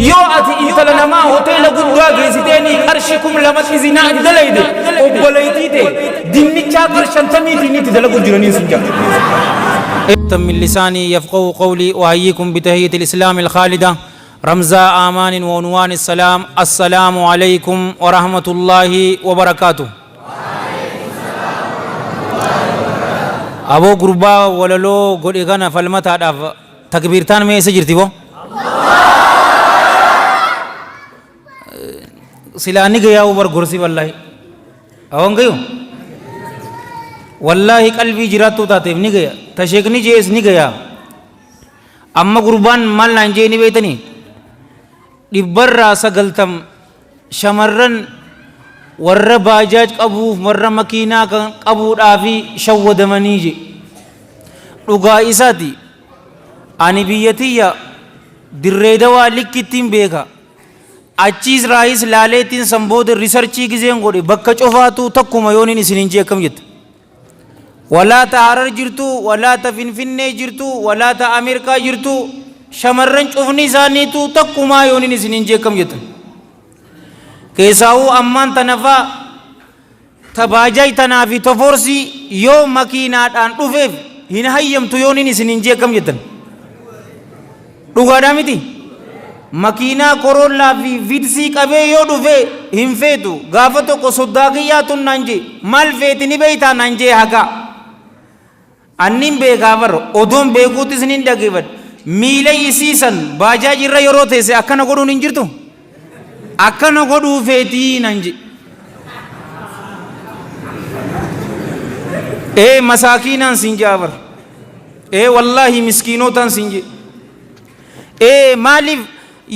yoo ati intala namaa hoteela guddaa geessiteeni qarshikum lamatti zinaa itti dalayde obboleettiite dinnichaa qarshantamiitiin itti dalagu jiranii sun jira. من لساني يفقه قولي وأحييكم بتحية الإسلام الخالدة رمزا آمان وعنوان السلام السلام عليكم ورحمة الله وبركاته. أبو قربا وللو قل إغانا فالمتا داف تكبيرتان مي سجرتي بو سلاني گیا اوبر گرسی والله اون گيو والله قلبي جراتو تاتيف ني گیا تشيكني جيس ني گیا اما قربان مال نانجي ني بيتني دبر راس گلتم شمرن ور باجاج قبو ور مكينا قبو دافي شود منيجي دغا اساتي اني بيتيا دريدوا لكتين بيغا اچيز رايس لاليتين سمبود ريسرچي گزين گودي بكا چوفاتو تكوما يونين سينجي كم جت ولا تارر جرتو ولا تفنفن جرتو ولا تا امريكا جرتو شمرن چوفني زانيتو تكوما يونين سينجي كم جت كيساو امان تنفا تباجاي تنافي تفورسي يو مكينات ان دوفيف هين هيمتو يونين سينجي كم جت دغا دامتي مكينا كورولا في فيدسي كبه يو دوفي هم فيتو غافتو کو صداقياتو نانجي مال فيتني بيتا نانجي حقا انين بي غابر اودوم بيغوتي سنين دغيبت ميلي سيسن باجاج را يروته سي اكنا غدو نينجرتو اكنا غدو فيتي نانجي اي مساكين سنجابر اي والله مسكينوتان سنجي اي مالف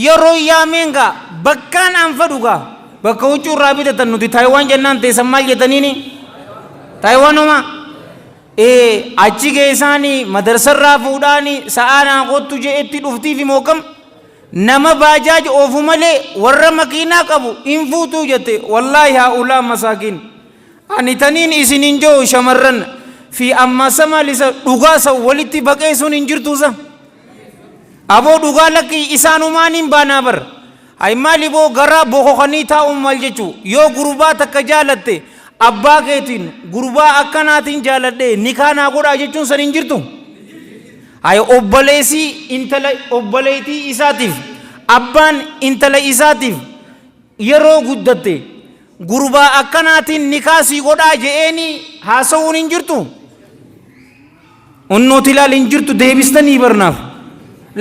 يرو يامينغا بكان انفدوغا بكوچو رابطه تنودي تايوان جنان تي سمال جتنيني تايوانوما اچي گيساني مدرسه رافوداني سانا قوتو جيتي دفتي في موكم نما باجاج اوفمله ور مكينا قبو انفوتو جتي والله هؤلاء مساكين اني تنين اسنينجو شمرن في اما سما لس دغا ولتي بقيسون انجرتوسا ابو دغا لكي اسانومانين بانابر اي مالي بو غرا بو خنيتا امال جچو يو غربا تكجالته ابا كيتين غربا اكناتين جالده نكانا غدا جچون سن جرتو اي اوبليسي انتل اوبليتي اساتيف ابان انتل اساتيف يرو غدته غربا اكناتين نكاسي غدا جيني هاسون انجرتو انو تلال انجرتو ديبستني برناف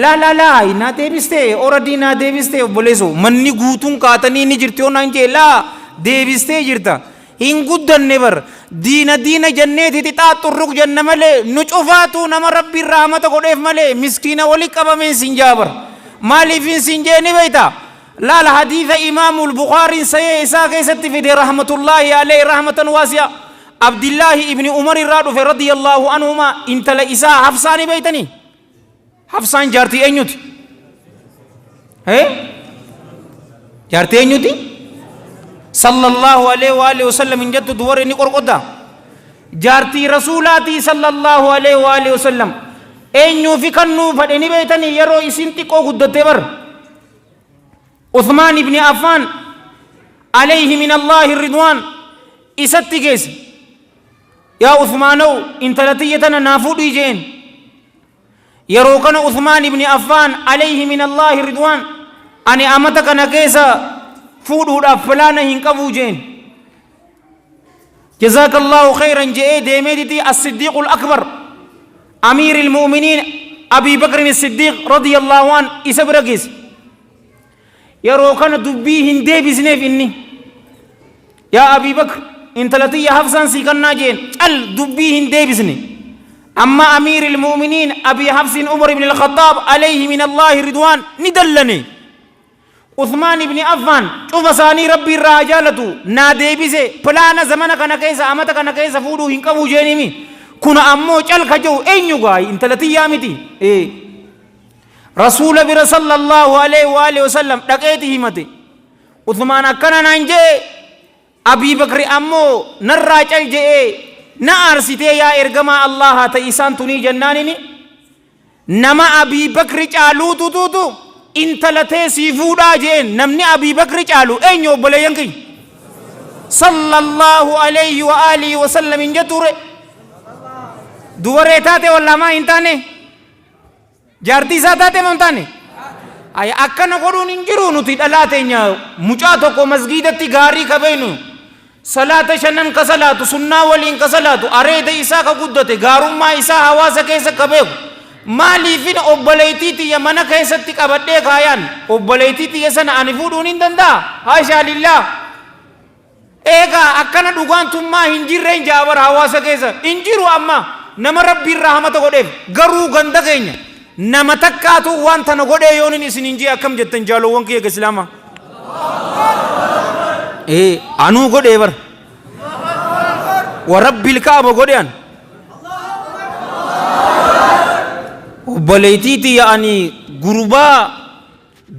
لا لا لا نا ديبسته اوردي نا ديبسته بوليسو مني غوتون كاتني ني جرتو نانجي لا ديبسته جرتا ان غدن نبر دين جنتي تتا ترق جن ملي نچوفاتو نما ربي رحمت غديف ملي مسكين ولي قبمن سنجابر مالي فين سنجيني بيتا لا الحديث امام البخاري سي اسا كيست في رحمه الله عليه رحمه واسعه عبد الله ابن عمر رضي الله عنهما انت لا اسا حفصاني بيتني حفصان جارتي اينوتي جارتي اينوتي صلى الله عليه واله وسلم ان جت دورني قرقدا جارتي رسولاتي صلى الله عليه واله وسلم اينو في كنو فدني بيتني يرو اسنتي کو غدته بر عثمان ابن عفان عليه من الله الرضوان اساتيگس يا عثمانو انتلتيتنا نافودي جين يرو كان عثمان ابن عفان عليه من الله الرضوان اني امتك نكيسا فودو فلانا هنقبو جين جزاك الله خيرا جئ ديميدتي الصديق الاكبر امير المؤمنين ابي بكر الصديق رضي الله عنه اسبرگس يرو كان دبي هندي بزنيف اني يا ابي بكر انت لتي حفصان سيكنا جين ال دبي هندي بزني اما امير المؤمنين ابي حفص عمر بن الخطاب عليه من الله رضوان ندلني عثمان بن عفان شوف ثاني ربي راجالتو نادي بيزه فلانا زمن كان كيسا امتا كان كيسا فودو هنقبو جينيمي كنا امو چل خجو اينو غاي انت لتي يامتي رسول بر صلى الله عليه واله وسلم دقيتي همتي عثمان كان نانجي ابي بكر امو نرا چل جي نا ارسيتي يا ارغما الله تيسان تني جنانني نما ابي بكر چالو تو intalatee sii fuudhaa jeen namni Abii Bakri caalu eenyu obboleeyyan kiyya sallallahu alayhi wa alihi wa sallam hin jeture dubaree taate wallamaa hin taane jaartii isaa taate moo hin taane ay akkana godhuun hin jiru nuti dhalaa teenya mucaa tokko masgiidatti gaarii kabeenu salaata shanan ka salaatu sunnaa waliin ka salaatu areeda isaa ka guddate gaarummaa isaa hawaasa keessa ka beeku maaliifin obboleeytii tiyya mana keessatti qabadhee kaayaan obboleeytii tiyya sana ani fuudhuun hin danda'a haashaa lillaa eegaa akkana dhugaantummaa hin jirreen jaabar hawaasa keessa hin jiru amma nama rabbiin rahmata godheef garuu ganda keenya nama takkaatu waan tana godhee yoonin isin hin jee akkam jettan jaalowwan kiyya islaama anuu godhee bar wa rabbil kaaba godhean obboleeytii tiyya ani gurbaa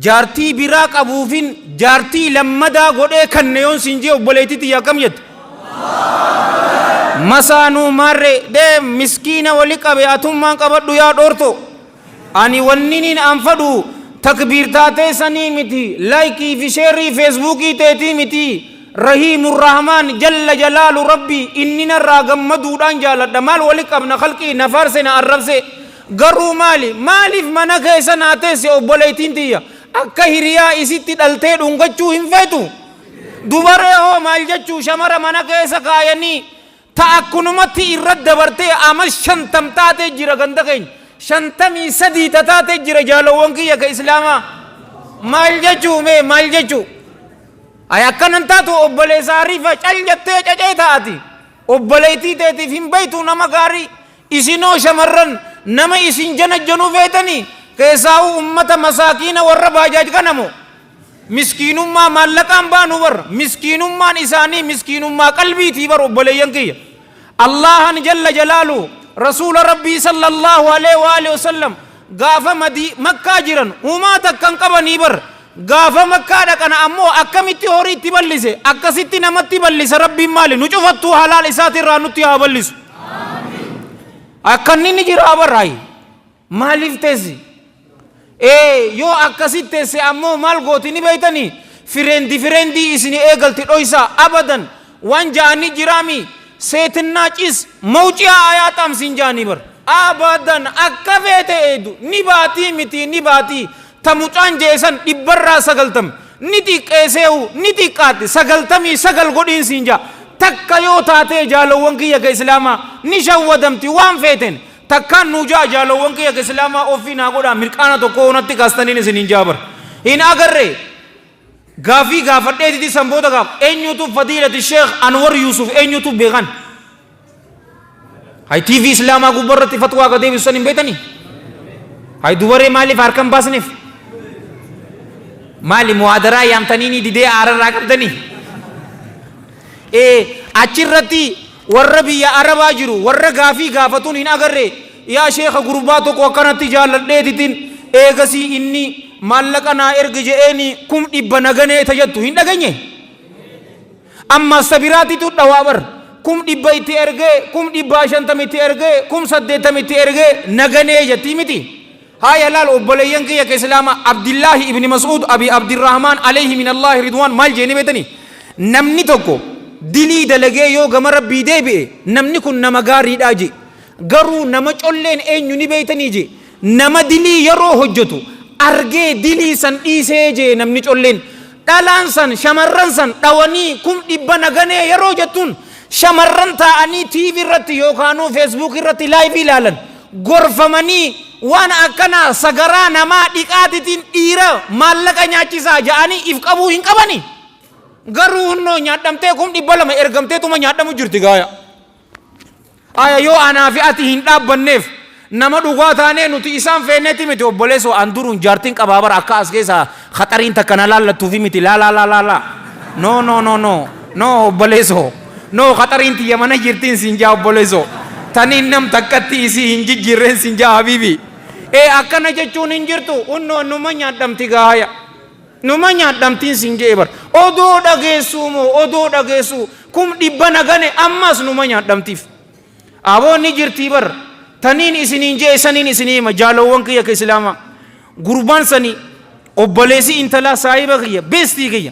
jaartii biraa qabuufin jaartii lammadaa godhee kanne yoon sin jee obboleeytii tiyya akkam jette masaanuu marre dee miskiina wali qabe atummaan qabadhu yaa dhoorto ani wanninin anfadhu takbiir taatee sanii miti laayikii fi sheerii feesbuukii teetii miti rahiimur rahmaan jalla jalaalu rabbi innina irraa gammaduudhaan jaaladha maal wali qabna khalqii na farse na arrabse garuu maaliif mana keessa naa teesse obboleeytiin tiyya akka hiriyaa isitti dhaltee dhungachuu hin feetu dubaree hoo maal jechuu shamara mana keessa kaayanii ta akkunumatti irra dabartee ama 50 taatee jira ganda keenya 53 taatee jira jaalowwan kiyya ka islaamaa maal jechuu mee maal jechuu ay akkanan taatu obboleessa ariifa cal jettee cacee taati obboleeytii teetiif hin beeytu nama gaarii isinoo shamarran nama isin janajjanuu feetanii keessaa'u ummata masaakiina warra baajaaj kanamu miskiinummaa maallaqaan baanu bar miskiinummaan isaanii miskiinummaa qalbiitii bar obboleeyyan kiyya allahan jalla jalaalu rasuula rabbii sallallahu alaihi wa alihi wasallam gaafa makkaa jiran uumaa takkan qabanii bar gaafa makkaa dhaqana ammoo akkamitti horii itti ballise akkasitti namatti ballisa rabbiin maali nu cufattuu halaal isaatirraa nutti haa ballisu akkanni jira barraay maaliif teessi yoo akkasitti teesse ammoo maal gooti ni beeytanii fireendii isini eegalti dhoysa abadan waan jaanii jiraami seetinnaa cis mawciyaa ayaaxaam sin jaanii bar abadan akka feete eedu ni baatii miti ni baatii ta mucaan jeesan 190 ni xiqqeeseehu ni xiqqaatti 99 godhiin sin jaa takka yoo taatee jaalowwan kiyya ka islaamaa ni shawwadamti waan feeten takkaan nu jaa jaalowwan kiyya ka islaamaa ofii naa godhaa mirqaana tokko onatti kaastaniin isin hin jaabar hin agarre gaafii gaafadheetiti sanboota gaaf eenyutu fadiilati sheekh anwar yuusuf eenyutu beekan hay tv islaamaa gubbarratti fatwaa ka deebisan hin beetanii hay dubaree maaliif harkan baasneef maali muhaadaraa yaamtaniini didee aararraa qabdanii achirratti warra biyya arabaa jiru warra gaafii gaafatuun hin agarre yaa sheekha gurbaa tokko akkanatti jaalladheetitin eegasii inni maallaqa naa erga je'eeni 100 naganee tajattu hin dhaganye amma sabiraatitu dhawaa bar 100 itti ergee 150 itti ergee 80 itti ergee naganee jetti miti haya laal obboleeyyan kiyya ka islaama abdillahi ibni mas'ud abi abdirrahmaan alayhi min allahi ridwaan maal jeeni beetanii namni tokko dilii dalagee yoo gama rabbii deebi'e namni kun nama gaariidhaa je garuu nama colleen eenyu ni beeytanii je nama dilii yeroo hojjetu argee dilii san dhiisee je namni colleen dhalaan san shamarran san dhawanii 100 naganee yeroo jettuun shamarran taa'anii tv irratti yookaanuu feesbuuk irratti laayivii ilaalan gorfamanii waan akkana sagaraa namaa dhiqaatitiin dhiira maallaqa nyaachisaa ja'anii if qabuu hin qabanii garuu hunnoo nyaadhamtee 200 ergamtee tuma nyaadhamu jirti gaaya aya yoo anaa fi ati hin dhaabbanneef nama dhugaa taanee nuti isaan feenneeti miti obboleessoo an duruun jaartiin qabaabar akka as keessa khaxariin takka na laallattuufi miti laa no obboleessoo no khaxariin tiyya mana jirtiin siin jaa obboleessoo taniin nam takkatti isii hin jijjiirreen siin jaa habiibi akkana jechuun hin jirtu hunnoo numa nyaadhamti gaaya numa nyaadhamtiin siin jee bar odoo dhageessuu moo odoo dhageessuu 100 nagane ammas numa nyaadhamtiif aboonni jirtii bar taniin isiniin jee saniin isinii ma jaalowwan kiyya ka islaama gurbaan sanii obboleessi intalaa saahiba kiyya beestii kiyya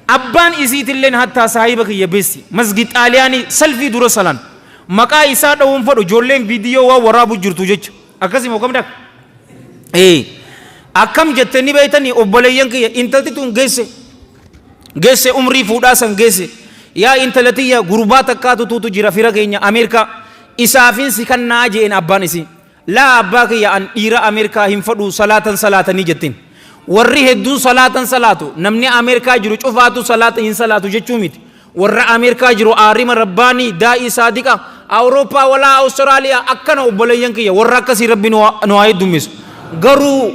abbaan isiitilleen hattaa saahiba kiyya beesti masgid xaaliyaanii salfii dura salan maqaa isaa dhawuun fadhu ijoolleen viidiyoo waa waraabu jirtu jecha akkasii moo kam dak akkam jettanii beeytanii obboleeyyan kiyya intalti tun geesse umrii fuudhaa san geesse yaa intalatiyya gurbaa takkaatu tuutu jira fira keenya Ameerikaa isaafin si kannaa jeen abbaan isii laa abbaa kiyya an dhiira Ameerikaa hin fadhu salaatanii jettiin warri hedduun salaatu namni Ameerikaa jiru cufaatu salaata hin salaatu jechuu miti warra Ameerikaa jiru aarima rabbaanii daa'ii saadiqa Awurooppaa walaa Awustiraaliyaa akkana obboleeyyan kiyya warra akkasii rabbi nu haa heddummisu garuu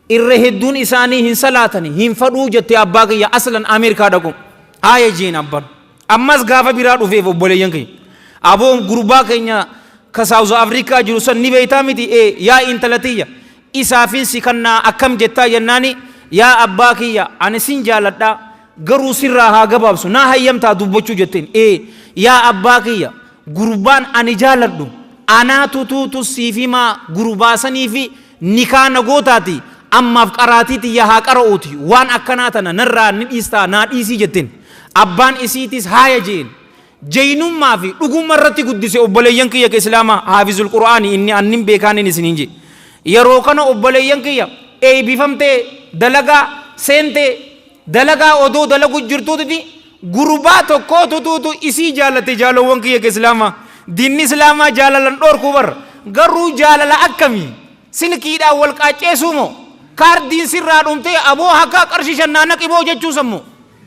irra hedduun isaanii hin salaatani hin fadhuu jettee abbaa kiyya aslan Ameerikaa dhaqu haaya jeen abbaan ammas gaafa biraa dhufeef obboleeyyan kiyya aboon gurbaa keenya ka South Africa jiru san ni beeytaa miti yaa intalatiyya isaafin si kannaa akkam jettaa jennaani yaa abbaa kiyya ani sin jaaladhaa garuu sirraa haa gabaabsu naa hayyamtaa dubbachuu jetteen yaa abbaa kiyya gurbaan ani jaaladhu anaatu tuutu siifimaa gurbaasanii fi nikaa nagootaati ammaaf qaraatiiti yaa haa qara'uuti waan akkanaa tana narraa ni dhiistaa naa dhiisii jetteen abbaan isiitis haaya jeen jeenummaa fi dhugummaa irratti guddise obboleeyyan kiyya ka islaamaa haafizul qur'aanii inni annin beekaanin isiniin je yeroo kana obboleeyyan kiyya eebbifamtee dalagaa seentee dalagaa odoo dalagu jirtuuti gurbaa tokkootu tuutu isii jaalate jaalowwan kiyya ka islaamaa diinni islaamaa jaalalan dhoorkuu barra garuu jaalala akkamii silkiidhaan wal qaacceesuu moo kaardiin sirraa dhumtee aboo hakkaa qarshii shannaana qiboo jechuu sammoo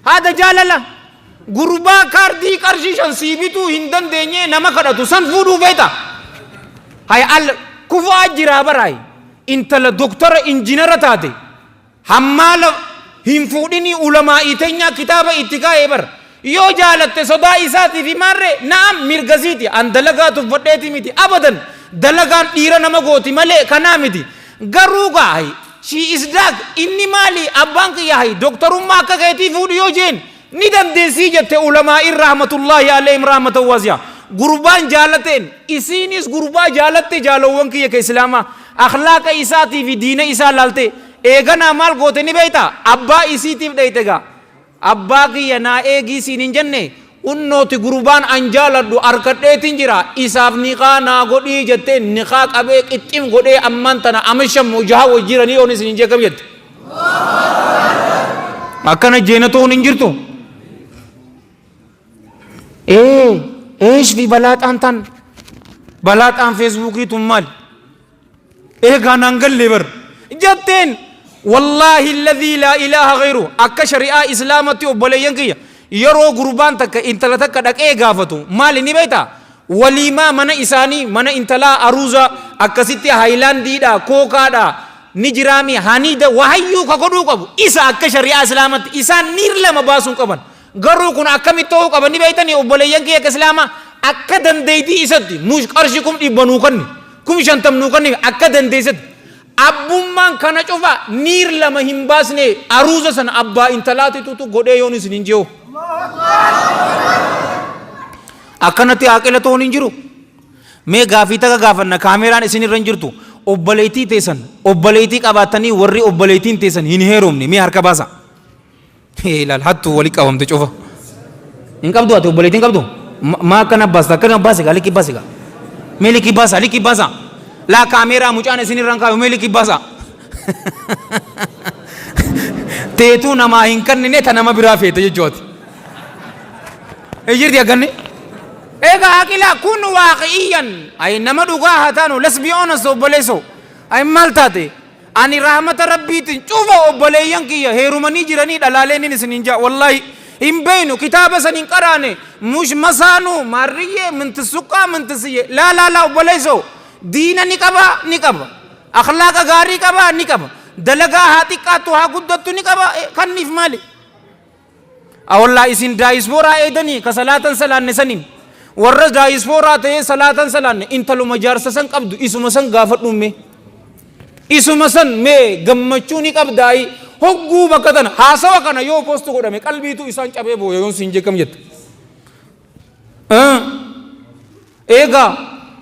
haada jaalala gurbaa kaardii qarshii shan siibituu hin dandeenye nama kadhatu san fuudhuu beeta hay al kufaa jiraa baraay intala doktora injinara taate hammaala hin fuudhinii ulamaa iteenyaa kitaaba itti kaa'ee bar yoo jaalatte sodaa isaatii fi maarree naam mirgasiiti an dalagaa tuffadheeti miti abadan dalagaan dhiira nama gooti malee kanaa miti garuu gaay she is dark inni maali abbaan kiyya hay doktorummaa akka keetii fuudhu yoo jeen ni dandeessii jette ulamaa rahmatullahi alayhim rahmatan wasi'a gurbaan jaalateen isiinis gurbaa jaalatte jaalowwan kiyya ka islaamaa akhlaaqa isaatii fi diina isaa laalte eeganaa maal goote ni beeyta abbaa isiitiif dheyte gaa abbaa kiyya naa eegii siin hin jenne unnooti gurbaan an jaaladhu arkadheetin jira isaaf niqaa naa godhii jetteen niqaa qabee qixxim godhee amman tana amishammu jaha wajjiranii oon isin hin jeekam jette akkana jeenatoon hin jirtu eesh fi balaaxaan tan balaaxaan feesbuukii tun maali eegaa naan gallee bar jetteen wallaahi alladhii laa ilaaha ghayru akka shari'aa islaamatti obboleeyyan kiyya yeroo gurbaan takka intala takka dhaqee gaafatu maali ni beeyta waliimaa mana isaanii mana intalaa aruuza akkasitti haayilaandiidha kookaadha ni jiraami haniida wahayyuu ka godhuu qabu isa akka shari'aa islaamatti isaan niir lama baasuun qaban garuu kun akkamitti ta'uu qaba ni beeytanii obboleeyyan kiyya ka islaamaa akka dandeeytii isatti nuus qarshii kum dhibba nuu kanni kum shantam nuu kanni akka dandeeysatti abbummaan kana cufa niir lama hin baasne aruuza sana abbaa intalaati tutu godhee yoon isin hin jiru akkanatti aqila ta'uun hin jiru mee gaafii taka gaafanna kaameraan isin irra hin jirtu obboleeytii teessan obboleeytii qabaatanii warri obboleeytiin teessan hin heerumne mee harka baasa ilaal hattuu walii qabamte cufa hin qabdu ati obboleeytiin qabdu maa akkana baasta akkana baasiga likki baasiga mee likki baasa la kamera mucaan isin irraan kaayu mee likki baasa teetuu namaa hin kannine ta nama biraa feete jechuuti ejirti aganne eega aqila kun waaqiyyan ay nama dhugaa haa taanu let's be honest obboleesso ay maal taate ani rahmata rabbiitiin cufa obboleeyyan kiyya heerumanii jiranii dhalaaleenin isin hin jaa wallaahi hin beeynu kitaaba san hin qaraane mush masaanu maarriyyee mintissuqqaa mintisiyye laa obboleesso diina ni qaba akhlaaqa gaarii qaba ni qaba dalagaa haa xiqqaattu haa guddattu ni qaba kanniif maali awallaa isin daayisfooraa eedanii ka salaatan salaanne saniin warra daayisfooraa ta'ee salaatan salaanne intaluma jaarsa san qabdu isuma san gaafadhumme isuma san mee gammachuu ni qabdaayi hogguu bakka tana haasawa kana yoo postu godhame qalbiitu isaan cabee booya yoon siin jeekam jette eegaa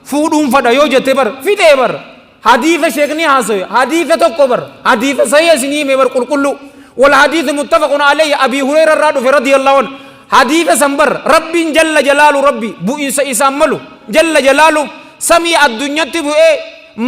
fuudhuun fadha yoo jette bar fixee bar حديث شيخني هاسوي حديث تكبر حديث صحيح سني مبر قل كله والحديث متفق عليه أبي هريرة رضي الله عنه حديث سنبر ربي جل جلاله ربي بو إساملو جل جلاله سمي الدنيا تبو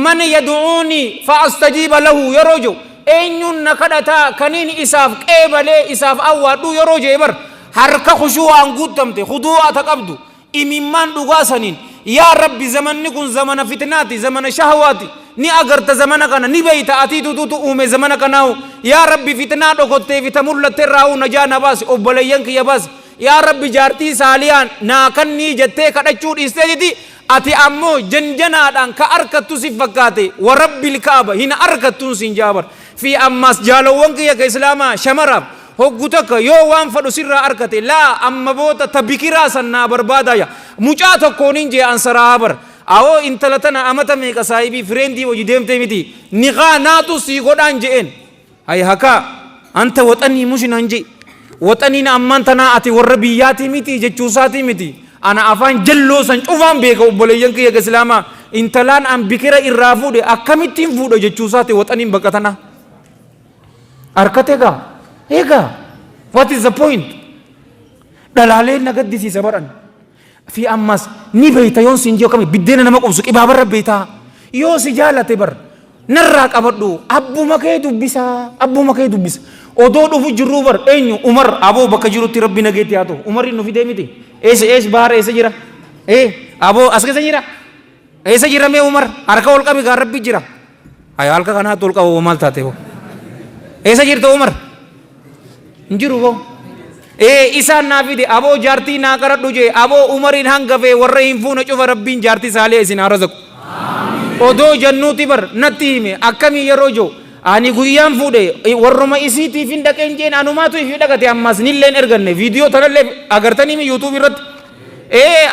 من يدعوني فأستجيب له يروجو أينون نكدتا كنين إساف قبله إساف أوادو يروجو يبر حركة خشوع أنقدمت خضوع تقبضو إممان دوغاسنين يا ربي زمن نكون زمن فتناتي زمن شهواتي ni agarta zamana kana ni beita atitu tutu ume zamana kanao ya rabbi fitna dokotte fitamullatte raau najana bas obboleyan kiya bas ya rabbi jarti saliyan na kanni jette kadachuu dhistejiti ati ammo janjanaadhaan ka arkattu si fakkaate wa rabbil kaaba hina arkattuun sin jaabar fi ammas jaalowwan kiya ka islaama shamaraaf hoggu takka yoo waan fadhu sirraa arkate laa amma boota tabikiraa sannaa barbaadaya mucaa tokkoonin jee ansaraa bar awo intalatana amata meeqa saahibii fireendii hojii deemtee miti niqaa naatu sii godhaan je'een hay haka anta waxanii mushinan je waxaniin ammaan tanaa ati warra biyyaatii miti jechuusaatii miti ana afaan jalloo san cufaan beeka obboleeyyan kiyya islaamaa intalaan an bikira irraa fuudhe akkamittiin fuudha jechuusaati waxaniin baqatana arkate egaa egaa what is the point dhalaalee nagaddisiisa baran في أمس نبيتا يون سنجيو كمي بدينا نما قبسو إبابا ربيتا يو سجالة بر نراك أبدو أبو مكيدو بيسا أبو مكيدو بيسا odoo dhufu jirru bar eenyu Umar aboo bakka jirutti rabbi nageetti haa ta'u Umar inni fidee miti eessa baara eessa jira aboo as keessa jira eessa jira mee Umar harka ol qabi gaa rabbi jira ay halka kanaatti ol qabu maal taate hoo eessa jirta Umar hin jiru hoo isaan naa fide aboo jaartii naa qaradhu jee aboo Umariin hangafee warra hin fuune cufa rabbiin jaartii saalee isin haa razaqu odoo jannuuti bar natti hime akkamii yeroo joo ani guyyaan fuudhe warruma isiitiif hin dhaqeen jeen anumaatu ifi dhaqate ammas nilleen erganne viidiyoo tanallee agartanii yuutuub irratti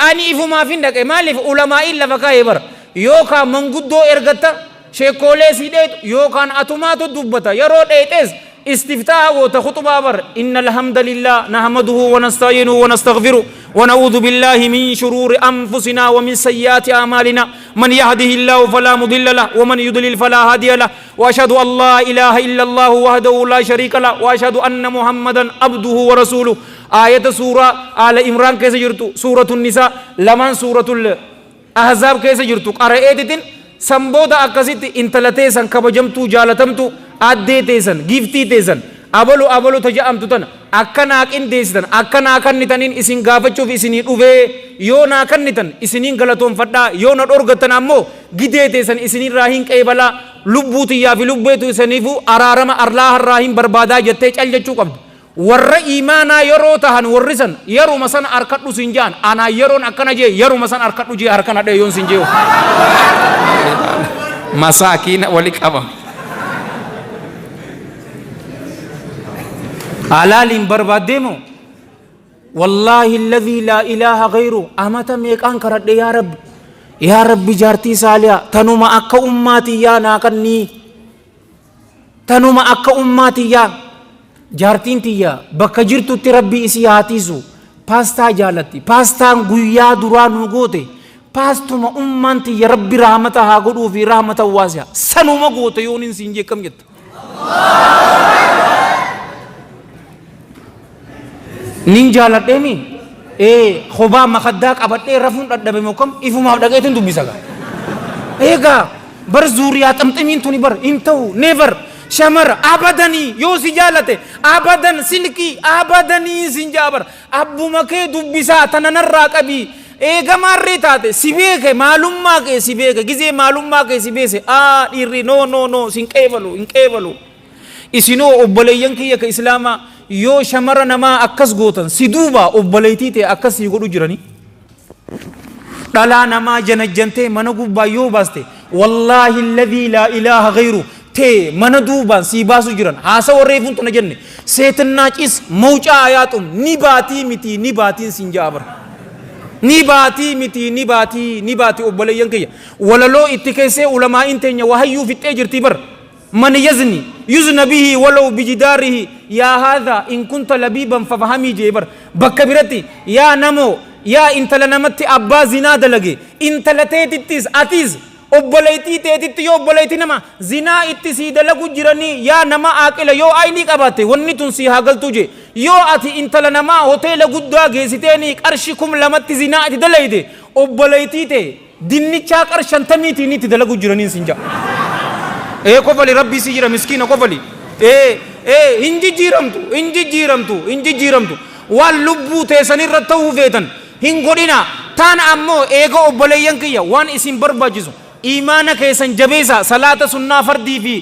ani ifumaaf hin dhaqe maaliif ulamaa'in lafa kaa'ee bara yookaan manguddoo ergatta sheekoolee si dheetu yookaan atumaatu dubbata yeroo dheetes استفتاء وتخطبا بر إن الحمد لله نحمده ونستعينه ونستغفره ونعوذ بالله من شرور أنفسنا ومن سيئات أعمالنا من يهده الله فلا مضل له ومن يضلل فلا هادي له وأشهد أن لا إله إلا الله وحده لا شريك له وأشهد أن محمدا عبده ورسوله آية سورة آل عمران كيف جرتو سورة النساء لمن سورة الأحزاب كيف جرتو قرأتين سمبودا أكاسيت انتلتيسن كبجمتو جالتمتو addee teessan giftii teessan abalu taja'amtu tana akka naa qindeessitan akka naa kannitaniin isin gaafachuuf isinii dhufee yoo naa kannitan isiniin galatoonfadhaa yoo na dhorgattan ammoo gidee teessan isinirraa hin qeebalaa lubbuu tiyyaa fi lubbeetu isaniifu araarama arlaa harraa hin barbaadaa jettee cal jechuu qabdu warra iimaanaa yeroo tahan warri san yeruma san harkadhu sin jaan anaa yeroon akkana jee yeruma san harkadhu jee harkana dhee yoon sin jeewu masaakiina wali qabam halaalin barbaaddeemo wallaahi alladhii laa ilaaha ghayru amata meeqaan karadhe yaa rabbi jaartii saaliyaa tanuma akka ummaatiyyaa naa kannii tanuma akka ummaatiyyaa jaartiin tiyyaa bakka jirtutti rabbi isii haatiisu paastaa jaalatti paastaan guyyaa duraa nu goote paastuma ummaan tiyya rabbi rahmata haa godhuu fi rahmata waasiyaa sanuma goote yoon hin siin jeekkam jetta nin jaaladheemi khobaa makaddaa qabadhee rafuun dhadhabe mokkam ifumaaf dhaqeetin dubbisaga eegaa bar zuuriyaa xamximiin tuni bar hin ta'u never shamara abadanii yoo si jaalate abadan silkii abadanii sin jaabar abbuma kee dubbisaa tananarraa qabii eegamaarree taate si beeke maalummaa kee si beeke gizee maalummaa kee si beese dhiirri no sin qeebalu isinoo obboleeyyan kiyya ka islaamaa yoo shamara namaa akkas gootan si duuba obboleeytii ta'e akkas sii godhu jiranii dhalaa namaa janajjantee mana gubbaa yoo baaste wallaahi alladhii laa ilaaha ghayru ta'e mana duubaan sii baasu jiran haasa warreefuun tana jenne seetannaa cis mawcaa ayaaxum ni baatii miti ni baatiin siin jaabar ni baatii miti ni baatii obboleeyyan kiyya walaloo itti keessee ulamaa'in teenya wahayyuu fixxee jirtii bar من يزني يزن به ولو بجداره يا هذا إن كنت لبيبا ففهمي جيبر بكبرتي يا نمو يا انت لنمت أبا زنا دلقي انت لتيتتيز أتيز obboleettii teetitti yoo obboleettii nama zinaa itti sii dalagu jiranii yaa nama aaqila yoo aynii qabaate wanni tun sii haa galtuu je yoo ati intala namaa hoteela guddaa geessiteenii qarshi 2,000 zinaa itti dalayde obboleettii tee dinnichaa qarshi 50 itti dalagu jiranii sinja kofali rabbii si jira miskiina kofali injijjiiramtu waan lubbuu teessanirra ta'uu feetan hin godhina taan ammoo eega obboleeyyan kiyya waan isin barbaachisu imaana keessan jabeessa salaata sunnaa fardii fi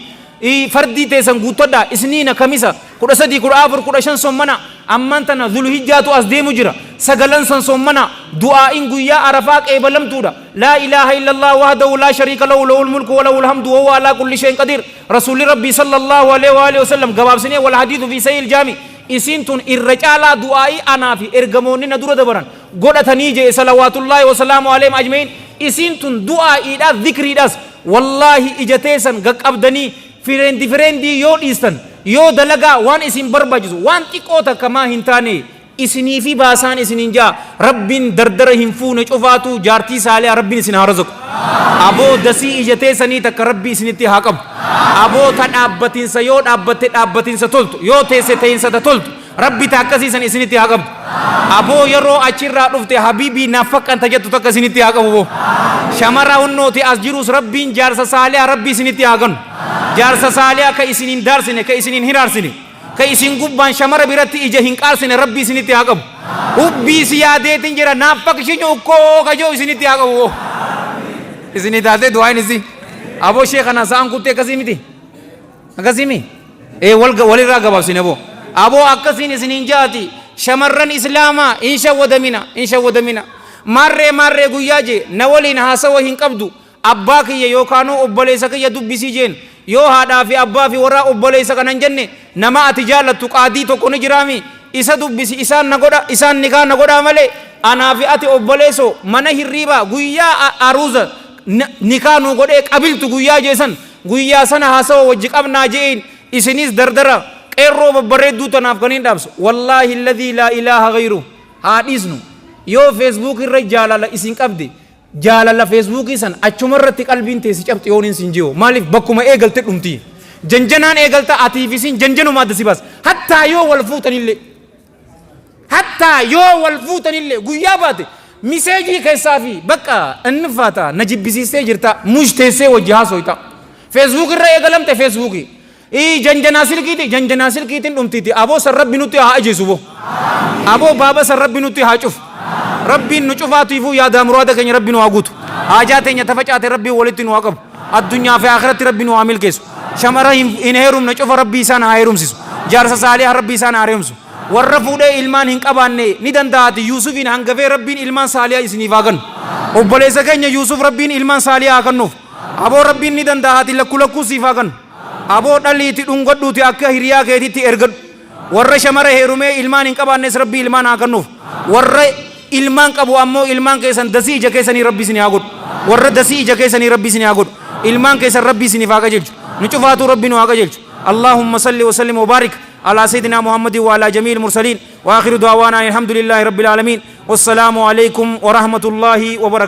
fardii teessan guuttadha isniina kamisa 13 14 15 sommana amman tana zulhijjaatu as deemu jira sagalan san sommana du'aa'in guyyaa arafaa qeebalamtuudha laa ilaaha illallah wahdahu laa shariika lahu lahul mulku wa lahul hamdu wa huwa alaa kulli shay'in qadiir rasuulli rabbii sallallahu alaihi wa alihi wasallam gabaabsinee wal hadiithu fi sahih jaami isin tun irra caalaa du'aa'ii anaa fi ergamoonni na dura dabaran godhatanii jee salawaatullaahi wa salaamu alayhim ajma'iin isin tun du'aa'iidhaas dhikriidhaas wallaahi ijateessan gaqqabdanii fireendii yoo dhiistan yoo dalagaa waan isin barbaachisu waan xiqqoo takka maa hin taane isinii fi baasaan isinin jaa rabbiin dardara hin fuune cufaatu jaartii saaliyaa rabbiin isin haa razaqu aboo dasii ijateessanii takka rabbii isinitti haa qabu aboo ta dhaabbatinsa yoo dhaabbatte dhaabbatinsa toltu yoo teesse teeyinsa ta toltu rabbi ta akkasiisan isinitti haa qabdu aboo yeroo achirraa dhufte habiibii naaf faqqanta jettu takka isinitti haa qabu boo shamara hunnooti as jirus rabbiin jaarsa saaliyaa rabbi isinitti haa ganu jaarsa saaliyaa ka isinin daarsine ka isinin hiraarsine ka isin gubbaan shamara biratti ija hin qaarsine rabbi isinitti haa qabu hubbii si yaadeetin jira naaf faqqishinyu ukkoo kajoo isinitti haa qabu boo isini taate du'aan isi aboo sheekana sa'an kuttee akkasii miti akkasimi walirraa gabaabsine boo aboo akkasiin isiniin jaati shamarran islaamaa in shawwadamina maarree guyyaa jee na waliin haasawa hin qabdu abbaa kiyya yookaanoo obboleessa kiyya dubbisii jeen yoo haadhaa fi abbaa fi warraa obboleessa kanan jenne nama ati jaallattu qaadii tokko ni jiraami isa dubbisi isaan nikaa na godhaa malee anaa fi ati obboleesso mana hirriibaa guyyaa aruuza nikaa nu godhee qabiltu guyyaa jeesan guyyaa sana haasawa wajji qabnaa je'een isinis dardara qeerroo babbareedduu tanaaf kan hin dhaabsu wallaahi alladhii laa ilaaha gayru haa dhiisnu yoo feesbuuk irra jaalala isin qabde jaalala feesbuukii san achuma irratti qalbiin teessi cabxi yoon hin sin jiyo maaliif bakkuma eegalte dhumti janjanaan eegalta atiif isin janjanuma adda si baas hattaa yoo wal fuutanillee guyyaa baate miseejii keessaa fi bakka inni faata na jibbisiistee jirta mujteessee wajji haasoyta feesbuuk irra eegalamte feesbuukii janjanaa silkiitiin dhumtiiti aboo san rabbi nutti haa ajeesu bo aboo baaba san rabbi nutti haa cufu rabbiin nu cufaatiifuu yaadaa muraada keenya rabbi nu haa guutu haajaa teenya tafacaate rabbiin walitti nu haa qabu addunyaa fi akhiratti rabbi nu haa milkeessu shamara hin heerumne cufa rabbi isaan haa heerumsisu jaarsa saaliyaa rabbi isaan haa heerumsu warra fuudhee ilmaan hin qabaanne ni danda'ati yuusufiin hangafee rabbiin ilmaan saaliyaa isiniif haa kennu obboleessa keenya yuusuf rabbiin ilmaan saaliyaa haa kennuuf aboo rabbiin ni danda'ati lakkuu siif haa kennu aboo dhaliiti dhungadhuuti akka hiriyaa keetitti ergadhu warra shamara heerumee ilmaan hin qabaannes rabbii ilmaan haa kennuuf warra ilmaan qabu ammoo ilmaan keessan dasii ija keessanii rabbi isin haa godhu warra dasii ija keessanii rabbi isin haa godhu ilmaan keessan rabbi isiniif haa qajeelchu nu cufaatu rabbi nu haa qajeelchu اللهم صل وسلم وبارك على سيدنا محمد وعلى جميع المرسلين واخر دعوانا الحمد لله رب العالمين والسلام عليكم ورحمة الله وبركاته